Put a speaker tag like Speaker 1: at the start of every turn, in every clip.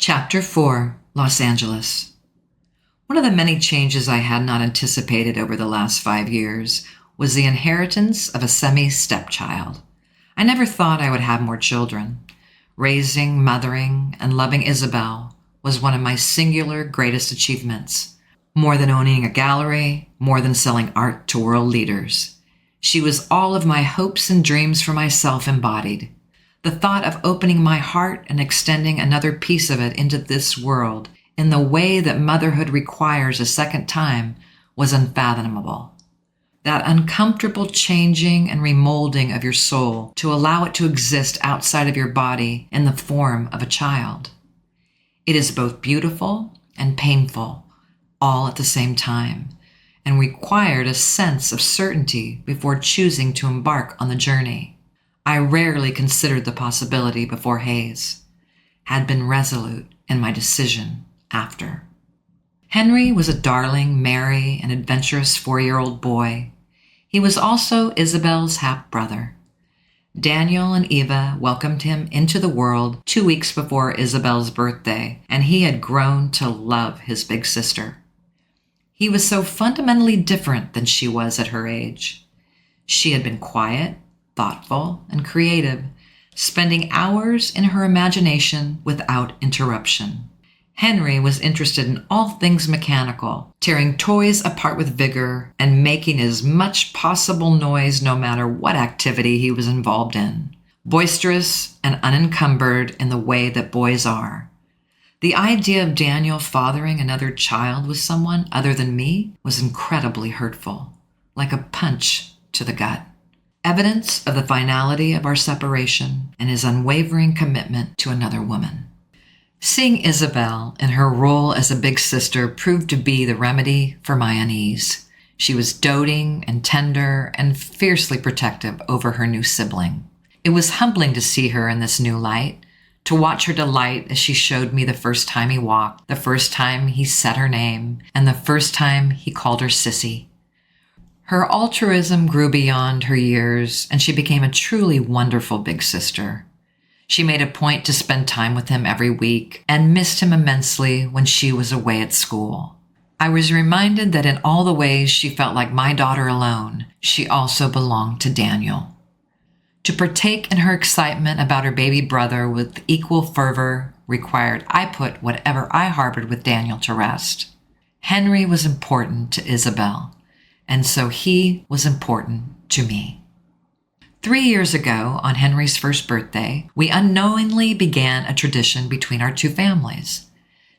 Speaker 1: Chapter 4, Los Angeles. One of the many changes I had not anticipated over the last 5 years was the inheritance of a semi-stepchild. I never thought I would have more children. Raising, mothering, and loving Isabell was one of my singular greatest achievements. More than owning a gallery, more than selling art to world leaders. She was all of my hopes and dreams for myself embodied. The thought of opening my heart and extending another piece of it into this world in the way that motherhood requires a second time was unfathomable. That uncomfortable changing and remolding of your soul to allow it to exist outside of your body in the form of a child. It is both beautiful and painful, all at the same time, and required a sense of certainty before choosing to embark on the journey. I rarely considered the possibility before Hayes, had been resolute in my decision after. Henry was a darling, merry, and adventurous 4-year-old boy. He was also Isabell's half-brother. Daniel and Eva welcomed him into the world 2 weeks before Isabell's birthday, and he had grown to love his big sister. He was so fundamentally different than she was at her age. She had been quiet, thoughtful, and creative, spending hours in her imagination without interruption. Henry was interested in all things mechanical, tearing toys apart with vigor and making as much possible noise no matter what activity he was involved in. Boisterous and unencumbered in the way that boys are. The idea of Daniel fathering another child with someone other than me was incredibly hurtful, like a punch to the gut. Evidence of the finality of our separation and his unwavering commitment to another woman. Seeing Isabell in her role as a big sister proved to be the remedy for my unease. She was doting and tender and fiercely protective over her new sibling. It was humbling to see her in this new light, to watch her delight as she showed me the first time he walked, the first time he said her name, and the first time he called her Sissy. Her altruism grew beyond her years, and she became a truly wonderful big sister. She made a point to spend time with him every week and missed him immensely when she was away at school. I was reminded that in all the ways she felt like my daughter alone, she also belonged to Daniel. To partake in her excitement about her baby brother with equal fervor required I put whatever I harbored with Daniel to rest. Henry was important to Isabell, and so he was important to me. 3 years ago, on Henry's first birthday, we unknowingly began a tradition between our two families.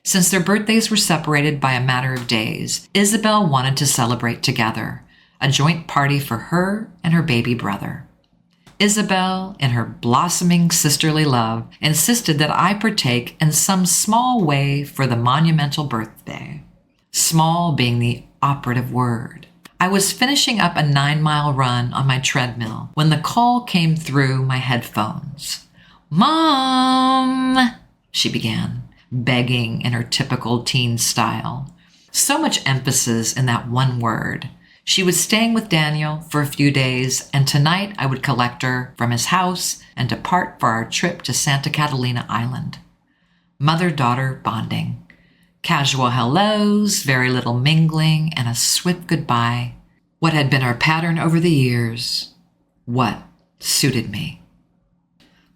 Speaker 1: Since their birthdays were separated by a matter of days, Isabell wanted to celebrate together, a joint party for her and her baby brother. Isabell, in her blossoming sisterly love, insisted that I partake in some small way for the monumental birthday. Small being the operative word. I was finishing up a 9-mile run on my treadmill when the call came through my headphones. "Mom," she began, begging in her typical teen style. So much emphasis in that one word. She was staying with Daniel for a few days, and tonight I would collect her from his house and depart for our trip to Santa Catalina Island. Mother-daughter bonding. Casual hellos, very little mingling, and a swift goodbye. What had been our pattern over the years. What suited me.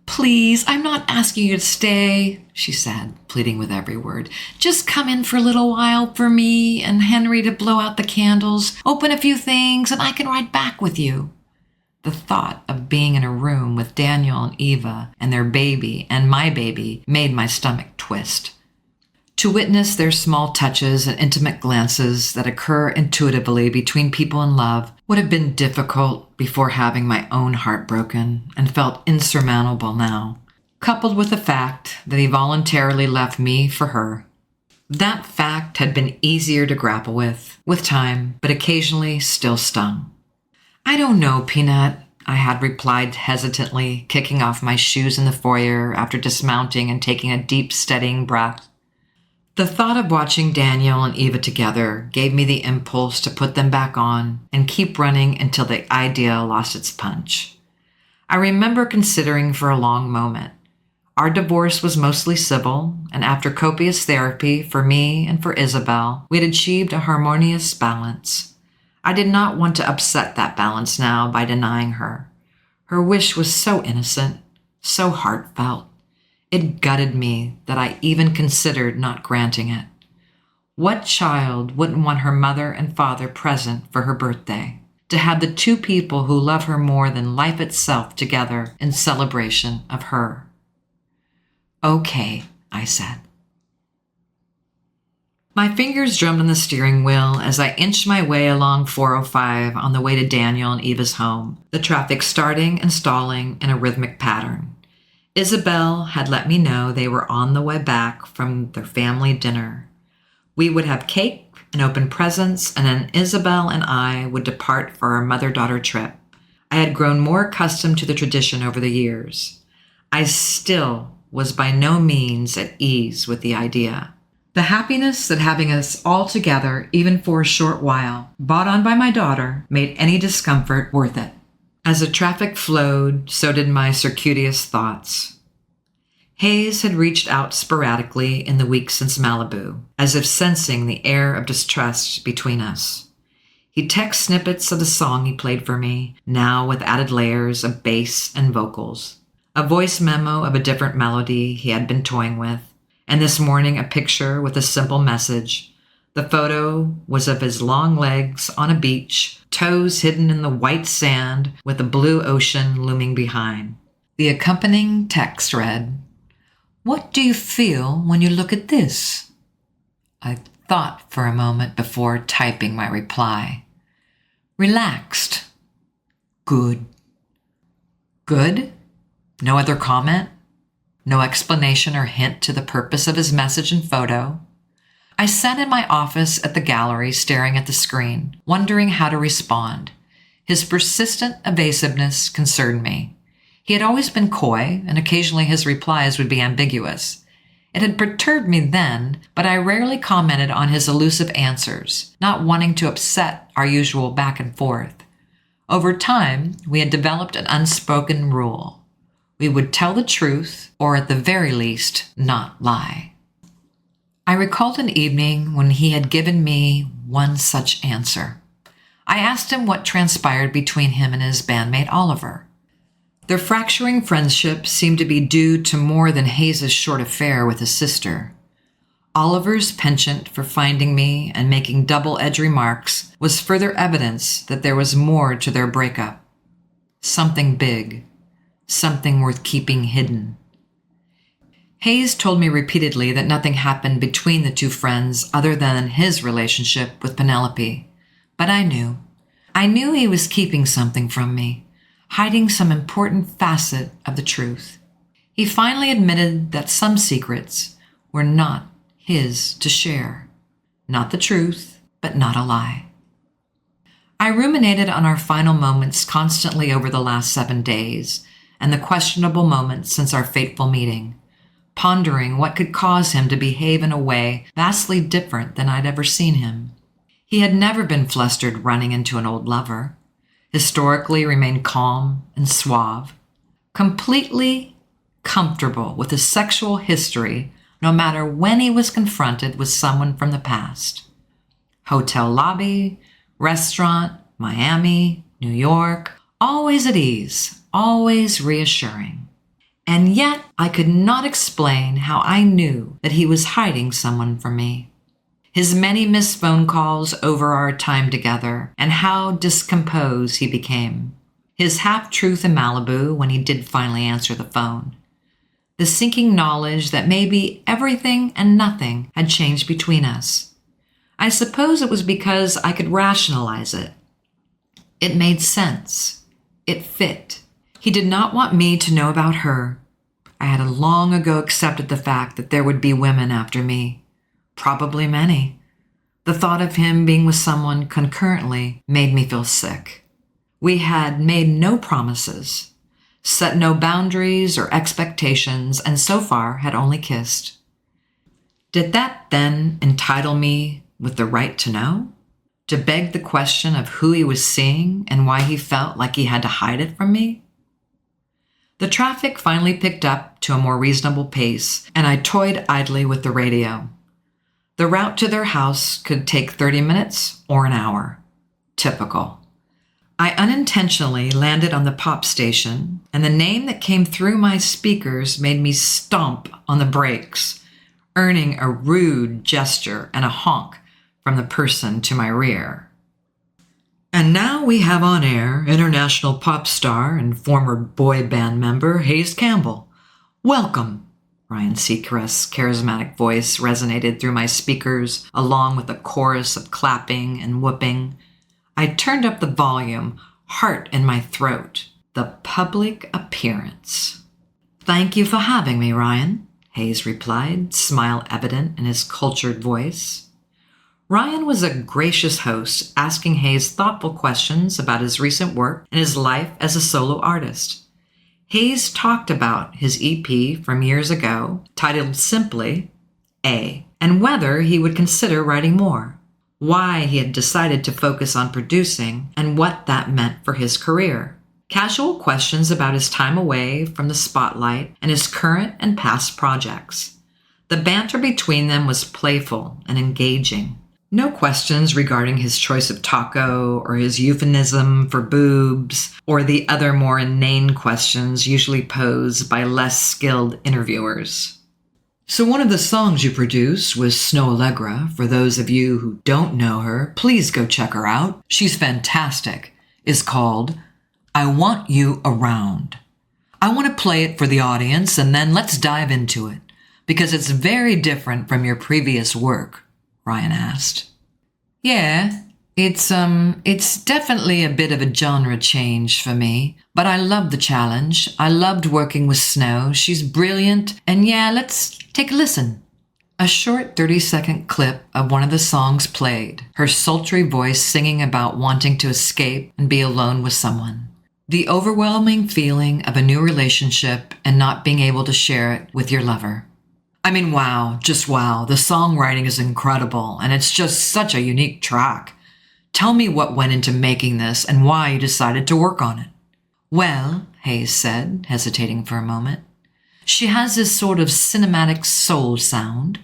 Speaker 1: "Please, I'm not asking you to stay," she said, pleading with every word. "Just come in for a little while for me and Henry to blow out the candles, open a few things, and I can ride back with you." The thought of being in a room with Daniel and Eva and their baby and my baby made my stomach twist. To witness their small touches and intimate glances that occur intuitively between people in love would have been difficult before having my own heart broken and felt insurmountable now, coupled with the fact that he voluntarily left me for her. That fact had been easier to grapple with time, but occasionally still stung. "I don't know, Peanut," I had replied hesitantly, kicking off my shoes in the foyer after dismounting and taking a deep, steadying breath. The thought of watching Daniel and Eva together gave me the impulse to put them back on and keep running until the idea lost its punch. I remember considering for a long moment. Our divorce was mostly civil, and after copious therapy for me and for Isabell, we had achieved a harmonious balance. I did not want to upset that balance now by denying her. Her wish was so innocent, so heartfelt. It gutted me that I even considered not granting it. What child wouldn't want her mother and father present for her birthday? To have the two people who love her more than life itself together in celebration of her. "Okay," I said. My fingers drummed on the steering wheel as I inched my way along 405 on the way to Daniel and Eva's home, the traffic starting and stalling in a rhythmic pattern. Isabell had let me know they were on the way back from their family dinner. We would have cake and open presents, and then Isabell and I would depart for our mother-daughter trip. I had grown more accustomed to the tradition over the years. I still was by no means at ease with the idea. The happiness that having us all together, even for a short while, brought on by my daughter, made any discomfort worth it. As the traffic flowed, so did my circuitous thoughts. Hayes had reached out sporadically in the weeks since Malibu, as if sensing the air of distrust between us. He texted snippets of the song he played for me, now with added layers of bass and vocals. A voice memo of a different melody he had been toying with, and this morning a picture with a simple message. The photo was of his long legs on a beach, toes hidden in the white sand with the blue ocean looming behind. The accompanying text read, "What do you feel when you look at this?" I thought for a moment before typing my reply. "Relaxed." "Good." Good? No other comment? No explanation or hint to the purpose of his message and photo? I sat in my office at the gallery staring at the screen, wondering how to respond. His persistent evasiveness concerned me. He had always been coy, and occasionally his replies would be ambiguous. It had perturbed me then, but I rarely commented on his elusive answers, not wanting to upset our usual back and forth. Over time, we had developed an unspoken rule. We would tell the truth, or at the very least, not lie. I recalled an evening when he had given me one such answer. I asked him what transpired between him and his bandmate Oliver. Their fracturing friendship seemed to be due to more than Hayes' short affair with his sister. Oliver's penchant for finding me and making double-edged remarks was further evidence that there was more to their breakup. Something big. Something worth keeping hidden. Hayes told me repeatedly that nothing happened between the two friends other than his relationship with Penelope. But I knew. I knew he was keeping something from me, hiding some important facet of the truth. He finally admitted that some secrets were not his to share. Not the truth, but not a lie. I ruminated on our final moments constantly over the last 7 days, and the questionable moments since our fateful meeting, pondering what could cause him to behave in a way vastly different than I'd ever seen him. He had never been flustered running into an old lover. Historically remained calm and suave, completely comfortable with his sexual history no matter when he was confronted with someone from the past. Hotel lobby, restaurant, Miami, New York, always at ease, always reassuring. And yet I could not explain how I knew that he was hiding someone from me. His many missed phone calls over our time together, and how discomposed he became. His half-truth in Malibu when he did finally answer the phone. The sinking knowledge that maybe everything and nothing had changed between us. I suppose it was because I could rationalize it. It made sense. It fit. He did not want me to know about her. I had long ago accepted the fact that there would be women after me. Probably many. The thought of him being with someone concurrently made me feel sick. We had made no promises, set no boundaries or expectations, and so far had only kissed. Did that then entitle me with the right to know? To beg the question of who he was seeing and why he felt like he had to hide it from me? The traffic finally picked up to a more reasonable pace, and I toyed idly with the radio. The route to their house could take 30 minutes or an hour. Typical. I unintentionally landed on the pop station, and the name that came through my speakers made me stomp on the brakes, earning a rude gesture and a honk from the person to my rear. And now we have on air international pop star and former boy band member Hayes Campbell. Welcome. Ryan Seacrest's charismatic voice resonated through my speakers, along with a chorus of clapping and whooping. I turned up the volume, heart in my throat. The public appearance. Thank you for having me, Ryan, Hayes replied, smile evident in his cultured voice. Ryan was a gracious host, asking Hayes thoughtful questions about his recent work and his life as a solo artist. Hayes talked about his EP from years ago, titled simply A, and whether he would consider writing more, why he had decided to focus on producing, and what that meant for his career. Casual questions about his time away from the spotlight and his current and past projects. The banter between them was playful and engaging. No questions regarding his choice of taco or his euphemism for boobs or the other more inane questions usually posed by less skilled interviewers. So one of the songs you produced was Snow Allegra. For those of you who don't know her, please go check her out. She's fantastic. It's called I Want You Around. I want to play it for the audience and then let's dive into it because it's very different from your previous work. Ryan asked. Yeah, it's definitely a bit of a genre change for me, but I love the challenge. I loved working with Snow. She's brilliant, and yeah, let's take a listen. A short 30-second clip of one of the songs played, her sultry voice singing about wanting to escape and be alone with someone. The overwhelming feeling of a new relationship and not being able to share it with your lover. I mean, wow, just wow. The songwriting is incredible, and it's just such a unique track. Tell me what went into making this and why you decided to work on it. Well, Hayes said, hesitating for a moment, she has this sort of cinematic soul sound.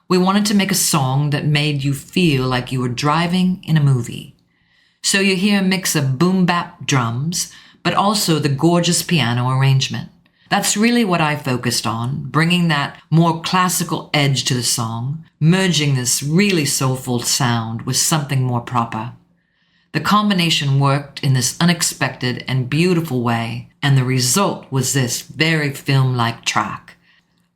Speaker 1: We wanted to make a song that made you feel like you were driving in a movie. So you hear a mix of boom-bap drums, but also the gorgeous piano arrangement. That's really what I focused on, bringing that more classical edge to the song, merging this really soulful sound with something more proper. The combination worked in this unexpected and beautiful way, and the result was this very film-like track.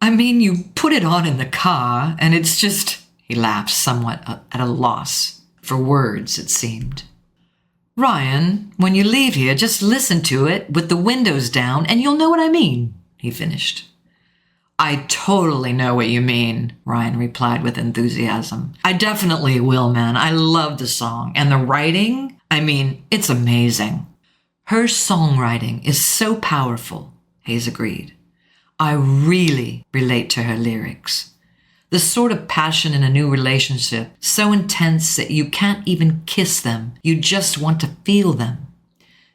Speaker 1: I mean, you put it on in the car, and it's just... He laughed somewhat at a loss for words, it seemed. Ryan, when you leave here, just listen to it with the windows down and you'll know what I mean, he finished. I totally know what you mean, Ryan replied with enthusiasm. I definitely will, man. I love the song. And the writing, I mean, it's amazing. Her songwriting is so powerful, Hayes agreed. I really relate to her lyrics. The sort of passion in a new relationship, so intense that you can't even kiss them. You just want to feel them.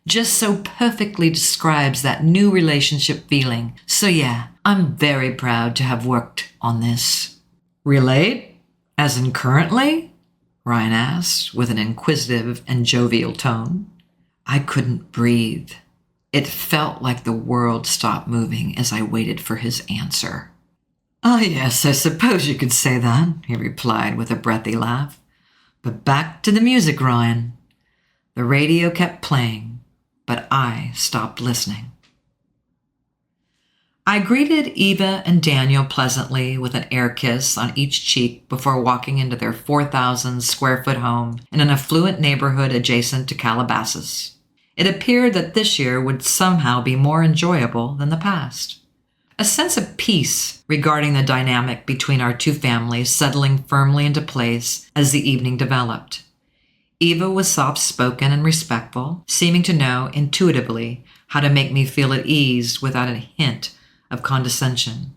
Speaker 1: Just so perfectly describes that new relationship feeling. So yeah, I'm very proud to have worked on this. Relate? As in currently? Ryan asked with an inquisitive and jovial tone. I couldn't breathe. It felt like the world stopped moving as I waited for his answer. "Ah, yes, I suppose you could say that," he replied with a breathy laugh. "But back to the music, Ryan." The radio kept playing, but I stopped listening. I greeted Eva and Daniel pleasantly with an air kiss on each cheek before walking into their 4,000-square-foot home in an affluent neighborhood adjacent to Calabasas. It appeared that this year would somehow be more enjoyable than the past. A sense of peace regarding the dynamic between our two families settling firmly into place as the evening developed. Eva was soft-spoken and respectful, seeming to know intuitively how to make me feel at ease without a hint of condescension.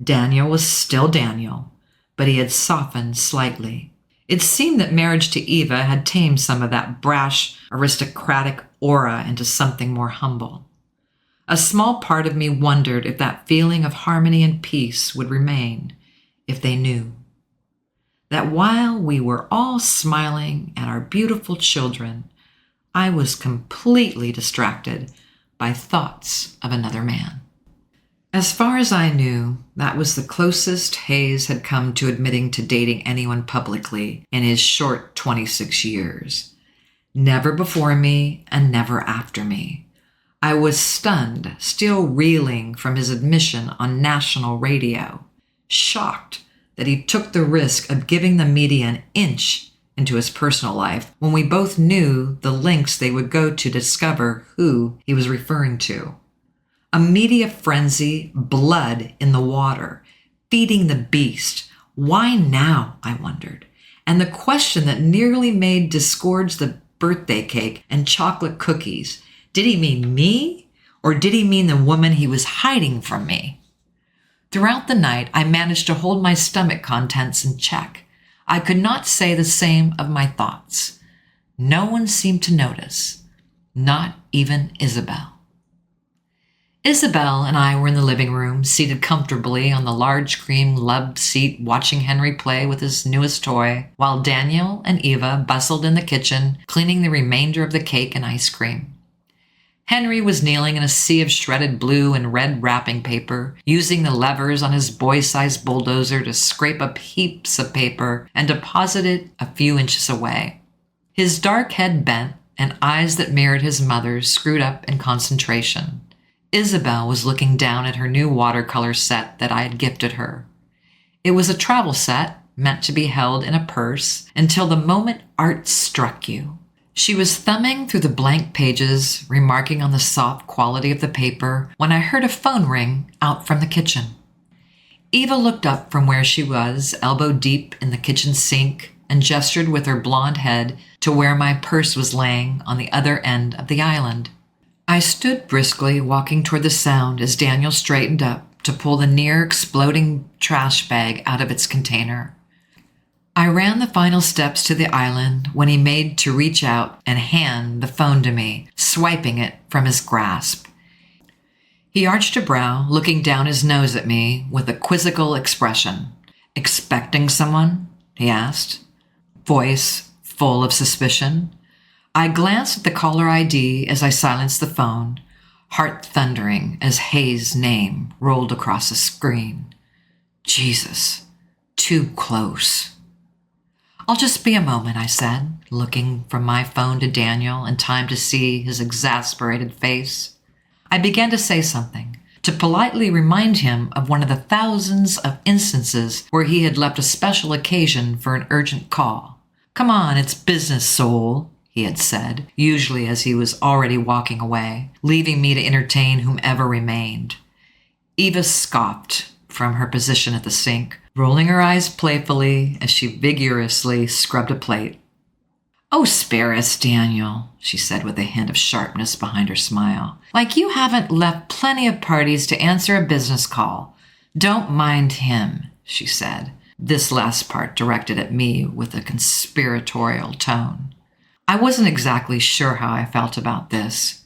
Speaker 1: Daniel was still Daniel, but he had softened slightly. It seemed that marriage to Eva had tamed some of that brash, aristocratic aura into something more humble. A small part of me wondered if that feeling of harmony and peace would remain if they knew that while we were all smiling at our beautiful children, I was completely distracted by thoughts of another man. As far as I knew, that was the closest Hayes had come to admitting to dating anyone publicly in his short 26 years. Never before me and never after me. I was stunned, still reeling from his admission on national radio, shocked that he took the risk of giving the media an inch into his personal life when we both knew the lengths they would go to discover who he was referring to. A media frenzy, blood in the water, feeding the beast. Why now, I wondered. And the question that nearly made disgorge the birthday cake and chocolate cookies. Did he mean me, or did he mean the woman he was hiding from me? Throughout the night, I managed to hold my stomach contents in check. I could not say the same of my thoughts. No one seemed to notice, not even Isabell. Isabell and I were in the living room, seated comfortably on the large cream love seat, watching Henry play with his newest toy, while Daniel and Eva bustled in the kitchen, cleaning the remainder of the cake and ice cream. Henry was kneeling in a sea of shredded blue and red wrapping paper, using the levers on his boy-sized bulldozer to scrape up heaps of paper and deposit it a few inches away. His dark head bent and eyes that mirrored his mother's screwed up in concentration. Isabell was looking down at her new watercolor set that I had gifted her. It was a travel set meant to be held in a purse until the moment art struck you. She was thumbing through the blank pages, remarking on the soft quality of the paper, when I heard a phone ring out from the kitchen. Eva looked up from where she was, elbow deep in the kitchen sink, and gestured with her blonde head to where my purse was laying on the other end of the island. I stood briskly, walking toward the sound as Daniel straightened up to pull the near-exploding trash bag out of its container. I ran the final steps to the island when he made to reach out and hand the phone to me, swiping it from his grasp. He arched a brow, looking down his nose at me with a quizzical expression. "Expecting someone?" he asked, voice full of suspicion. I glanced at the caller ID as I silenced the phone, heart thundering as Hayes' name rolled across the screen. Jesus, too close. "I'll just be a moment," I said, looking from my phone to Daniel in time to see his exasperated face. I began to say something, to politely remind him of one of the thousands of instances where he had left a special occasion for an urgent call. "Come on, it's business, soul," he had said, usually as he was already walking away, leaving me to entertain whomever remained. Eva scoffed from her position at the sink, rolling her eyes playfully as she vigorously scrubbed a plate. "Oh, spare us, Daniel," she said with a hint of sharpness behind her smile. "Like you haven't left plenty of parties to answer a business call. Don't mind him," she said, this last part directed at me with a conspiratorial tone. I wasn't exactly sure how I felt about this.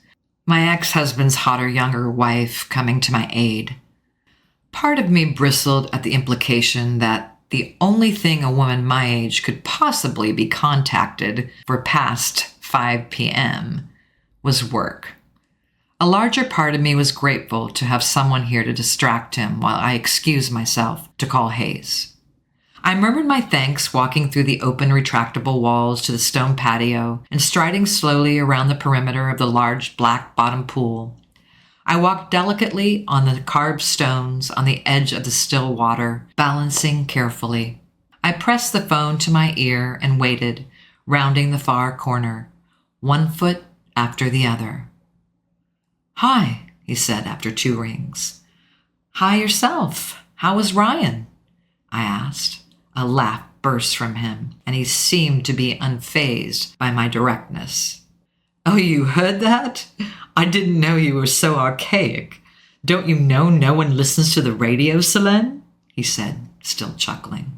Speaker 1: My ex-husband's hotter younger wife coming to my aid. Part of me bristled at the implication that the only thing a woman my age could possibly be contacted for past 5 p.m. was work. A larger part of me was grateful to have someone here to distract him while I excused myself to call Hayes. I murmured my thanks, walking through the open retractable walls to the stone patio and striding slowly around the perimeter of the large black-bottom pool. I walked delicately on the carved stones on the edge of the still water, balancing carefully. I pressed the phone to my ear and waited, rounding the far corner, one foot after the other. "Hi," he said after 2 rings. "Hi yourself. How was Ryan?" I asked. A laugh burst from him, and he seemed to be unfazed by my directness. "Oh, you heard that? I didn't know you were so archaic. Don't you know no one listens to the radio, Selene?" he said, still chuckling.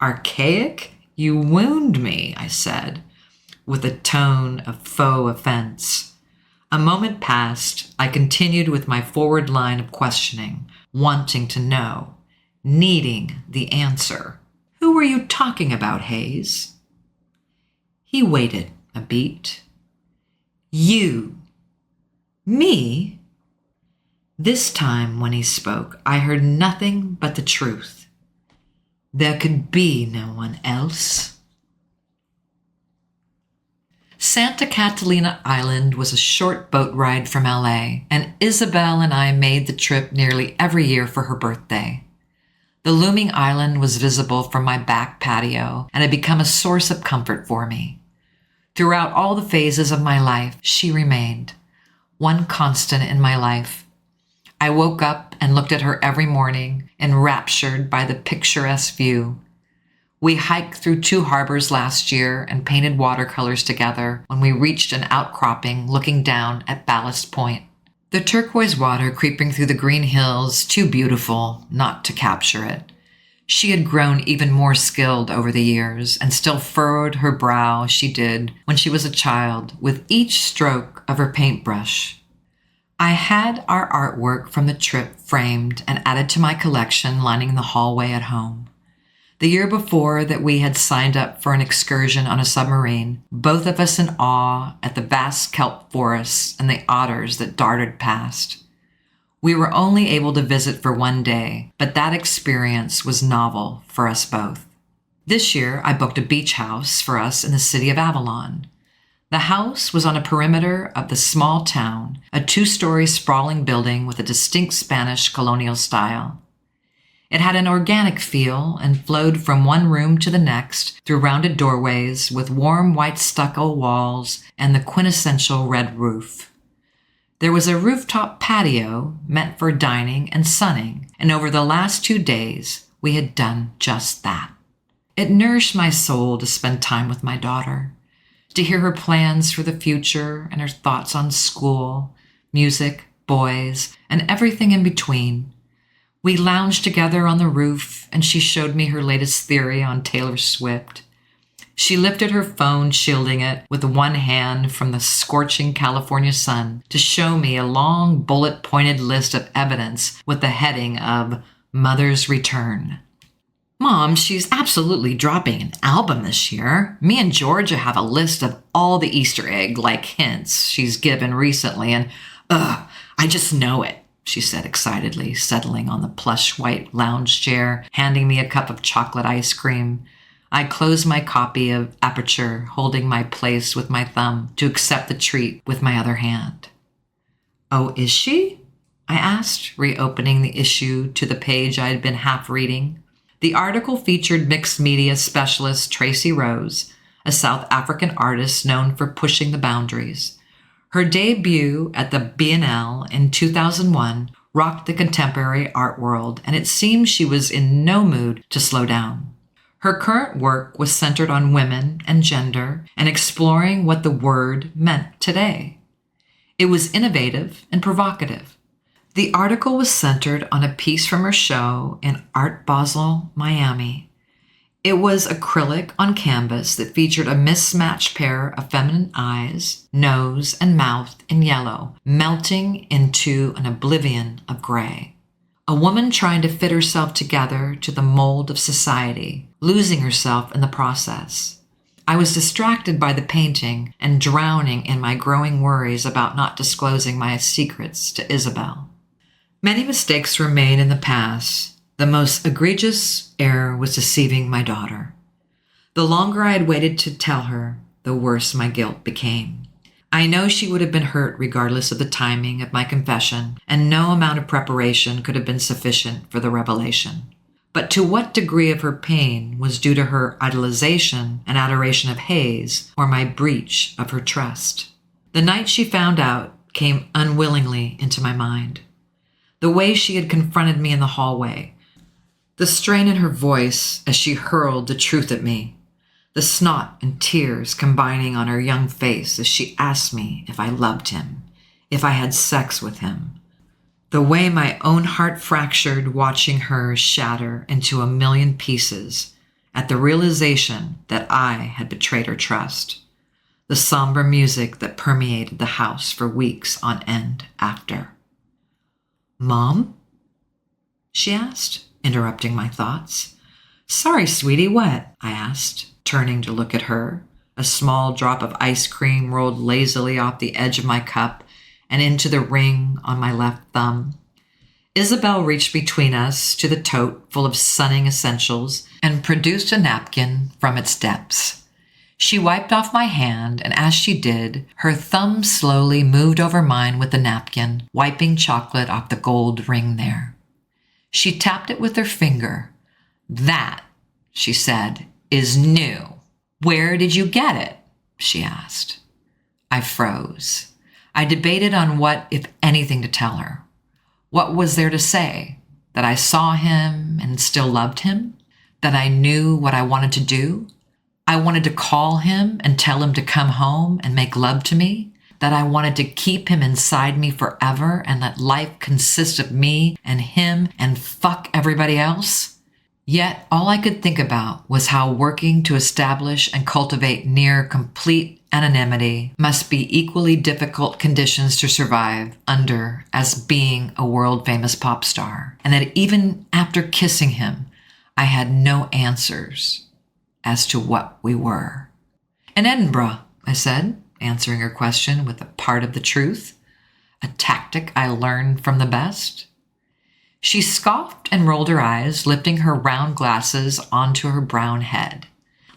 Speaker 1: "Archaic? You wound me," I said, with a tone of faux offense. A moment passed. I continued with my forward line of questioning, wanting to know, needing the answer. Who were you talking about, Hayes? He waited a beat. You. Me? This time when he spoke, I heard nothing but the truth. There could be no one else. Santa Catalina Island was a short boat ride from LA, and Isabell and I made the trip nearly every year for her birthday. The looming island was visible from my back patio and had become a source of comfort for me. Throughout all the phases of my life, she remained, one constant in my life. I woke up and looked at her every morning, enraptured by the picturesque view. We hiked through 2 harbors last year and painted watercolors together when we reached an outcropping looking down at Ballast Point. The turquoise water creeping through the green hills, too beautiful not to capture it. She had grown even more skilled over the years and still furrowed her brow as she did when she was a child with each stroke of her paintbrush. I had our artwork from the trip framed and added to my collection lining the hallway at home. The year before that we had signed up for an excursion on a submarine, both of us in awe at the vast kelp forests and the otters that darted past. We were only able to visit for one day, but that experience was novel for us both. This year, I booked a beach house for us in the city of Avalon. The house was on a perimeter of the small town, a 2-story sprawling building with a distinct Spanish colonial style. It had an organic feel and flowed from one room to the next through rounded doorways with warm white stucco walls and the quintessential red roof. There was a rooftop patio meant for dining and sunning, and over the last 2 days, we had done just that. It nourished my soul to spend time with my daughter, to hear her plans for the future and her thoughts on school, music, boys, and everything in between. We lounged together on the roof, and she showed me her latest theory on Taylor Swift. She lifted her phone, shielding it with one hand from the scorching California sun to show me a long bullet-pointed list of evidence with the heading of Mother's Return. Mom, she's absolutely dropping an album this year. Me and Georgia have a list of all the Easter egg-like hints she's given recently, and I just know it, she said excitedly, settling on the plush white lounge chair, handing me a cup of chocolate ice cream. I closed my copy of Aperture, holding my place with my thumb to accept the treat with my other hand. Oh, is she? I asked, reopening the issue to the page I had been half reading. The article featured mixed media specialist Tracy Rose, a South African artist known for pushing the boundaries. Her debut at the Biennale in 2001 rocked the contemporary art world, and it seemed she was in no mood to slow down. Her current work was centered on women and gender and exploring what the word meant today. It was innovative and provocative. The article was centered on a piece from her show in Art Basel, Miami. It was acrylic on canvas that featured a mismatched pair of feminine eyes, nose, and mouth in yellow, melting into an oblivion of gray. A woman trying to fit herself together to the mold of society, losing herself in the process. I was distracted by the painting and drowning in my growing worries about not disclosing my secrets to Isabell. Many mistakes were made in the past. The most egregious error was deceiving my daughter. The longer I had waited to tell her, the worse my guilt became. I know she would have been hurt regardless of the timing of my confession, and no amount of preparation could have been sufficient for the revelation. But to what degree of her pain was due to her idolization and adoration of Hayes, or my breach of her trust? The night she found out came unwillingly into my mind. The way she had confronted me in the hallway, the strain in her voice as she hurled the truth at me, the snot and tears combining on her young face as she asked me if I loved him, if I had sex with him, the way my own heart fractured watching her shatter into a million pieces at the realization that I had betrayed her trust. the somber music that permeated the house for weeks on end after. "Mom?" she asked, interrupting my thoughts. "Sorry, sweetie, what?" I asked, turning to look at her. A small drop of ice cream rolled lazily off the edge of my cup and into the ring on my left thumb. Isabell reached between us to the tote full of sunning essentials and produced a napkin from its depths. She wiped off my hand, and as she did, her thumb slowly moved over mine with the napkin, wiping chocolate off the gold ring there. She tapped it with her finger. "That," she said, "is new. Where did you get it?" she asked. I froze. I debated on what, if anything, to tell her. What was there to say? That I saw him and still loved him? That I knew what I wanted to do? I wanted to call him and tell him to come home and make love to me? That I wanted to keep him inside me forever and let life consist of me and him and fuck everybody else? Yet all I could think about was how working to establish and cultivate near complete anonymity must be equally difficult conditions to survive under as being a world-famous pop star, and that even after kissing him, I had no answers as to what we were. "In Edinburgh," I said, answering her question with a part of the truth, a tactic I learned from the best. She scoffed and rolled her eyes, lifting her round glasses onto her brown head.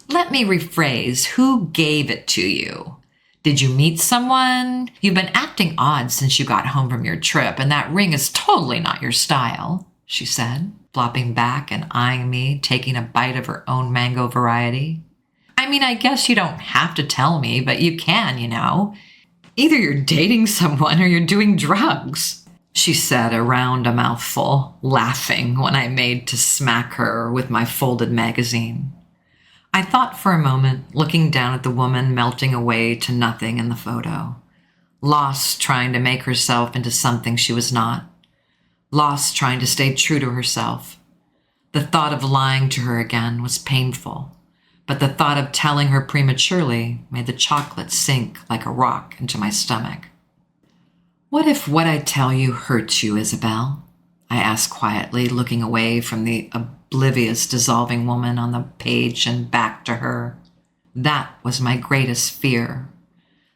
Speaker 1: "Let me rephrase. Who gave it to you? Did you meet someone? You've been acting odd since you got home from your trip, and that ring is totally not your style," she said, flopping back and eyeing me, taking a bite of her own mango variety. "I mean, I guess you don't have to tell me, but you can, you know. Either you're dating someone or you're doing drugs," she said around a mouthful, laughing when I made to smack her with my folded magazine. I thought for a moment, looking down at the woman melting away to nothing in the photo, lost trying to make herself into something she was not, lost trying to stay true to herself. The thought of lying to her again was painful, but the thought of telling her prematurely made the chocolate sink like a rock into my stomach. "What if what I tell you hurts you, Isabell?" I asked quietly, looking away from the oblivious dissolving woman on the page and back to her. That was my greatest fear,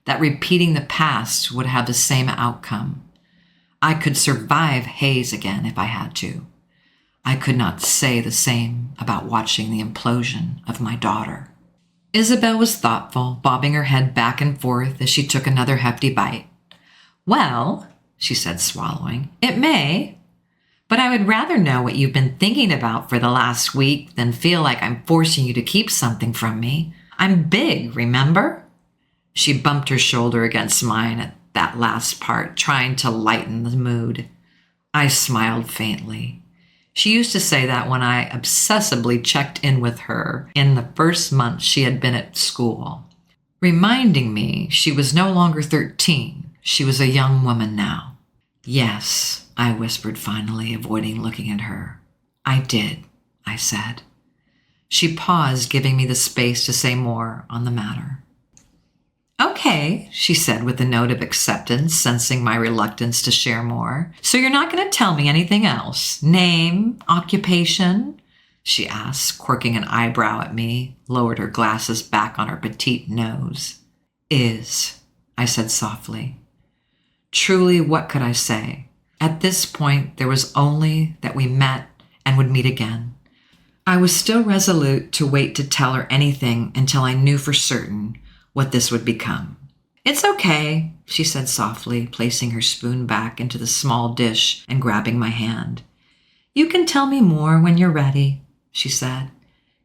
Speaker 1: that repeating the past would have the same outcome. I could survive Hayes again if I had to. I could not say the same about watching the implosion of my daughter. Isabell was thoughtful, bobbing her head back and forth as she took another hefty bite. "Well," she said, swallowing, "it may. But I would rather know what you've been thinking about for the last week than feel like I'm forcing you to keep something from me. I'm big, remember?" She bumped her shoulder against mine at that last part, trying to lighten the mood. I smiled faintly. She used to say that when I obsessively checked in with her in the first month she had been at school, reminding me she was no longer 13. She was a young woman now. "Yes," I whispered finally, avoiding looking at her. "I did," I said. She paused, giving me the space to say more on the matter. "Okay," she said with a note of acceptance, sensing my reluctance to share more. "So you're not going to tell me anything else? Name, occupation?" she asked, quirking an eyebrow at me, lowered her glasses back on her petite nose. "Is," I said softly. Truly, what could I say? At this point, there was only that we met and would meet again. I was still resolute to wait to tell her anything until I knew for certain what this would become. "It's okay," she said softly, placing her spoon back into the small dish and grabbing my hand. "You can tell me more when you're ready," she said,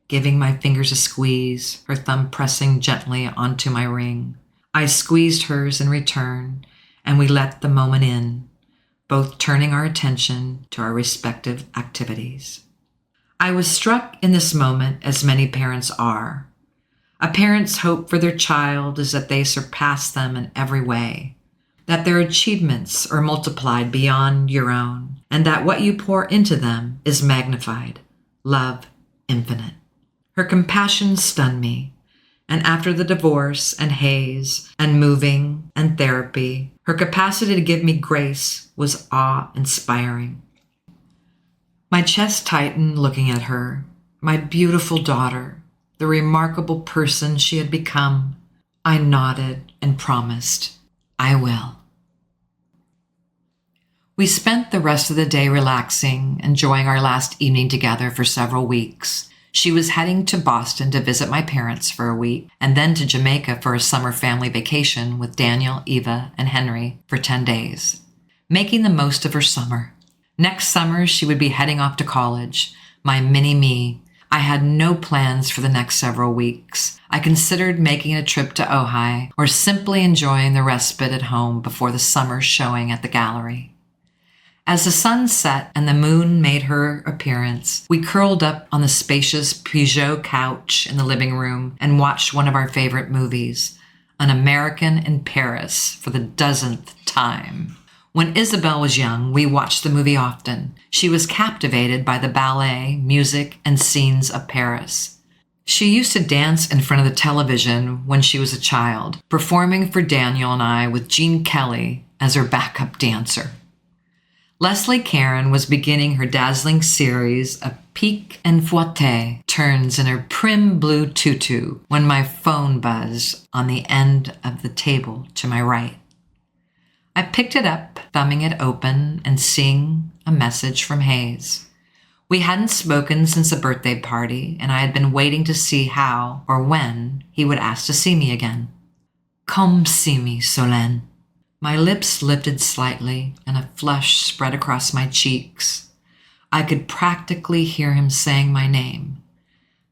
Speaker 1: giving my fingers a squeeze, her thumb pressing gently onto my ring. I squeezed hers in return, and we let the moment in, both turning our attention to our respective activities. I was struck in this moment, as many parents are. A parent's hope for their child is that they surpass them in every way, that their achievements are multiplied beyond your own, and that what you pour into them is magnified, love infinite. Her compassion stunned me. And after the divorce and haze and moving and therapy, her capacity to give me grace was awe-inspiring. My chest tightened looking at her, my beautiful daughter, the remarkable person she had become. I nodded and promised, I will. We spent the rest of the day relaxing, enjoying our last evening together for several weeks. She was heading to Boston to visit my parents for a week, and then to Jamaica for a summer family vacation with Daniel, Eva, and Henry for 10 days, making the most of her summer. Next summer, she would be heading off to college, my mini-me. I had no plans for the next several weeks. I considered making a trip to Ojai or simply enjoying the respite at home before the summer showing at the gallery. As the sun set and the moon made her appearance, we curled up on the spacious Peugeot couch in the living room and watched one of our favorite movies, An American in Paris, for the dozenth time. When Isabell was young, we watched the movie often. She was captivated by the ballet, music, and scenes of Paris. She used to dance in front of the television when she was a child, performing for Daniel and I with Gene Kelly as her backup dancer. Leslie Caron was beginning her dazzling series of pique and fouette turns in her prim blue tutu when my phone buzzed on the end of the table to my right. I picked it up, thumbing it open and seeing a message from Hayes. We hadn't spoken since a birthday party, and I had been waiting to see how or when he would ask to see me again. Come see me, Solène. My lips lifted slightly, and a flush spread across my cheeks. I could practically hear him saying my name,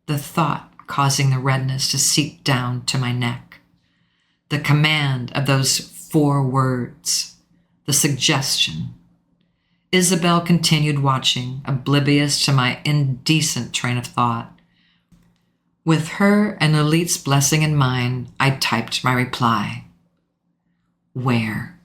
Speaker 1: the thought causing the redness to seep down to my neck. The command of those 4 words, the suggestion. Isabell continued watching, oblivious to my indecent train of thought. With her and Lilith's blessing in mind, I typed my reply. Where?